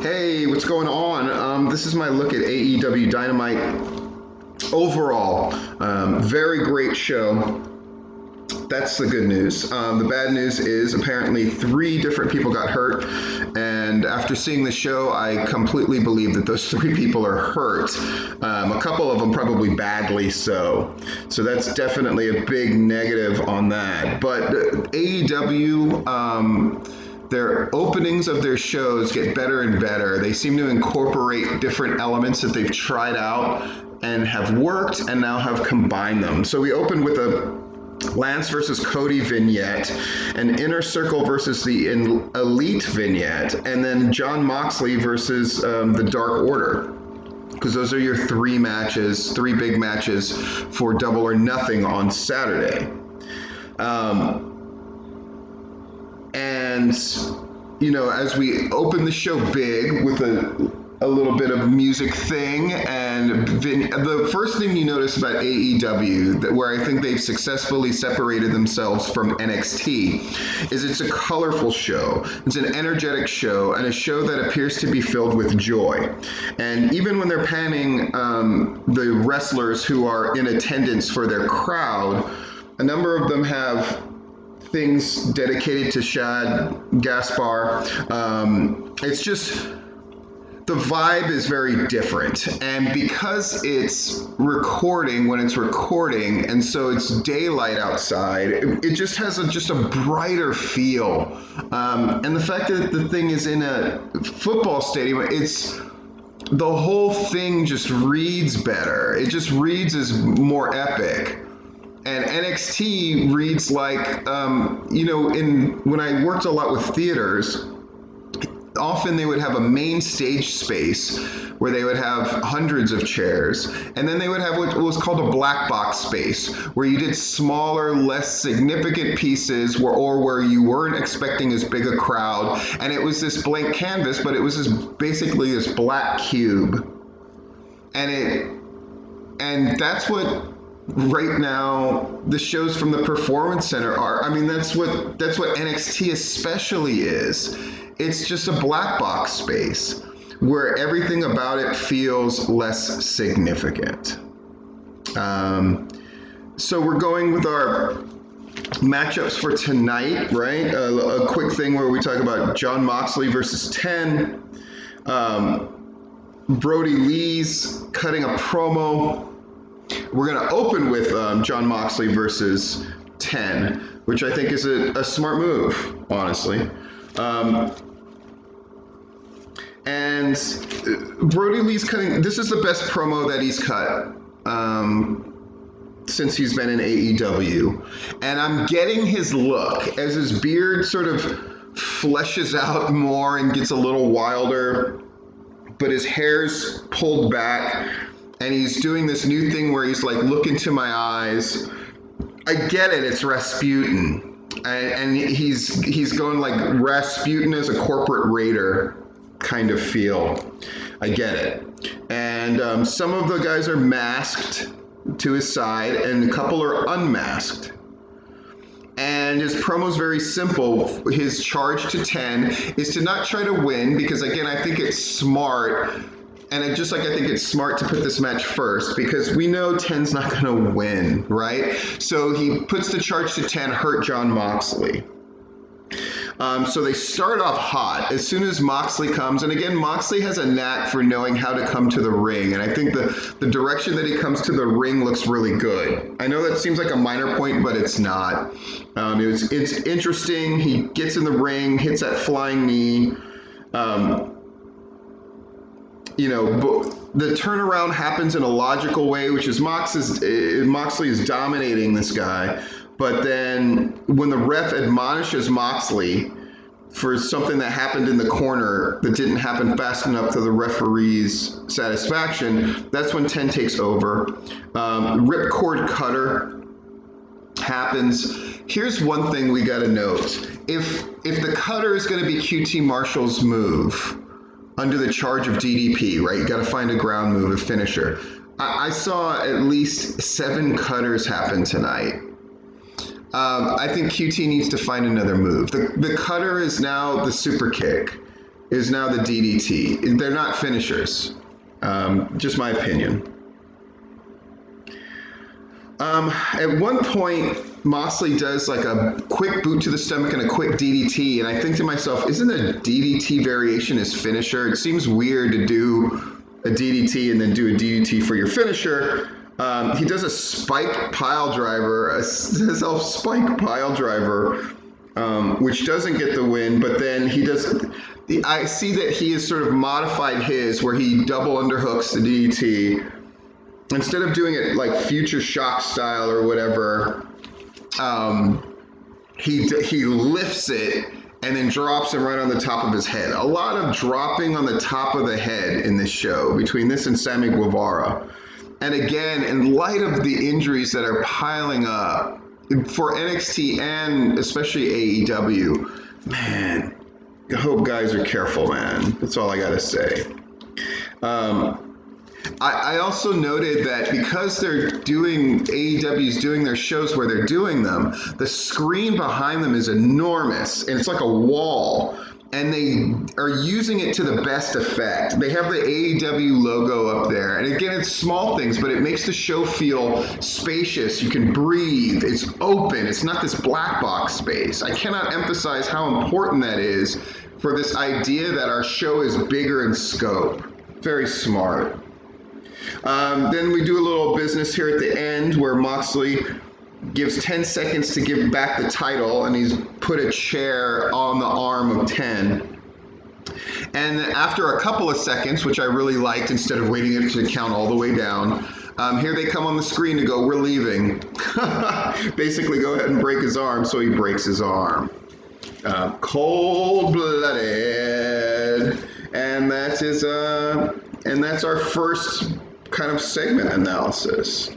Hey, what's going on? This is my look at AEW Dynamite. Overall, very great show. That's the good news. The bad news is apparently 3 different people got hurt, and after seeing the show, I completely believe that those 3 people are hurt. A couple of them probably badly so. So that's definitely a big negative on that. But AEW, their openings of their shows get better and better. They seem to incorporate different elements that they've tried out and have worked and now have combined them. So we opened with a Lance versus Cody vignette, an Inner Circle versus the Elite vignette, and then Jon Moxley versus the Dark Order. Because those are your 3 matches, 3 big matches for Double or Nothing on Saturday. And, you know, as we open the show big with a little bit of music thing, and the first thing you notice about AEW, where I think they've successfully separated themselves from NXT, is it's a colorful show. It's an energetic show, and a show that appears to be filled with joy. And even when they're panning the wrestlers who are in attendance for their crowd, a number of them have things dedicated to Shad Gaspard. It's just, the vibe is very different, and because it's recording when it's recording, and so it's daylight outside, it just has just a brighter feel. And the fact that the thing is in a football stadium, the whole thing just reads better. It just reads as more epic. And NXT reads like, when I worked a lot with theaters, often they would have a main stage space where they would have hundreds of chairs, and then they would have what was called a black box space, where you did smaller, less significant pieces, where you weren't expecting as big a crowd, and it was this blank canvas, but it was basically this black cube, and that's what right now the shows from the Performance Center are. I mean, that's what NXT especially is. It's just a black box space where everything about it feels less significant. So we're going with our matchups for tonight, right? A quick thing where we talk about Jon Moxley versus 10. Brody Lee's cutting a promo. We're going to open with Jon Moxley versus 10, which I think is a smart move, honestly. And Brody Lee's cutting, this is the best promo that he's cut since he's been in AEW. And I'm getting his look as his beard sort of fleshes out more and gets a little wilder, but his hair's pulled back. And he's doing this new thing where he's like, look into my eyes. I get it, it's Rasputin. And he's going like Rasputin as a corporate raider kind of feel. I get it. And some of the guys are masked to his side, and a couple are unmasked. And his promo's very simple. His charge to 10 is to not try to win, because again, I think it's smart. And I think it's smart to put this match first, because we know 10's not going to win, right? So he puts the charge to 10, hurt Jon Moxley. So they start off hot as soon as Moxley comes. And again, Moxley has a knack for knowing how to come to the ring. And I think the direction that he comes to the ring looks really good. I know that seems like a minor point, but it's not. It's interesting. He gets in the ring, hits that flying knee. The turnaround happens in a logical way, which is Moxley is dominating this guy. But then when the ref admonishes Moxley for something that happened in the corner that didn't happen fast enough to the referee's satisfaction, that's when 10 takes over. Ripcord cutter happens. Here's one thing we got to note. If the cutter is going to be QT Marshall's move under the charge of DDP, right? You got to find a ground move, a finisher. I saw at least 7 cutters happen tonight. I think QT needs to find another move. The cutter is now the super kick. is now the DDT. They're not finishers. Just my opinion. At one point, Moxley does like a quick boot to the stomach and a quick DDT, and I think to myself, isn't a DDT variation his finisher? It seems weird to do a DDT and then do a DDT for your finisher. He does a spike pile driver, a self-spike pile driver, which doesn't get the win, but then he does... I see that he has sort of modified his, where he double underhooks the DDT. Instead of doing it like Future Shock style or whatever, he lifts it and then drops him right on the top of his head. A lot of dropping on the top of the head in this show between this and Sammy Guevara. And again, in light of the injuries that are piling up for NXT and especially AEW, man, I hope guys are careful, man. That's all I gotta say. I also noted that because they're doing, AEW's doing their shows where they're doing them, the screen behind them is enormous, and it's like a wall, and they are using it to the best effect. They have the AEW logo up there, and again, it's small things, but it makes the show feel spacious. You can breathe. It's open. It's not this black box space. I cannot emphasize how important that is for this idea that our show is bigger in scope. Very smart. Then we do a little business here at the end where Moxley gives 10 seconds to give back the title, and he's put a chair on the arm of 10. And after a couple of seconds, which I really liked, instead of waiting it to count all the way down, here they come on the screen to go, we're leaving. Basically, go ahead and break his arm, so he breaks his arm. Cold-blooded. And that is, and that's our first kind of segment analysis.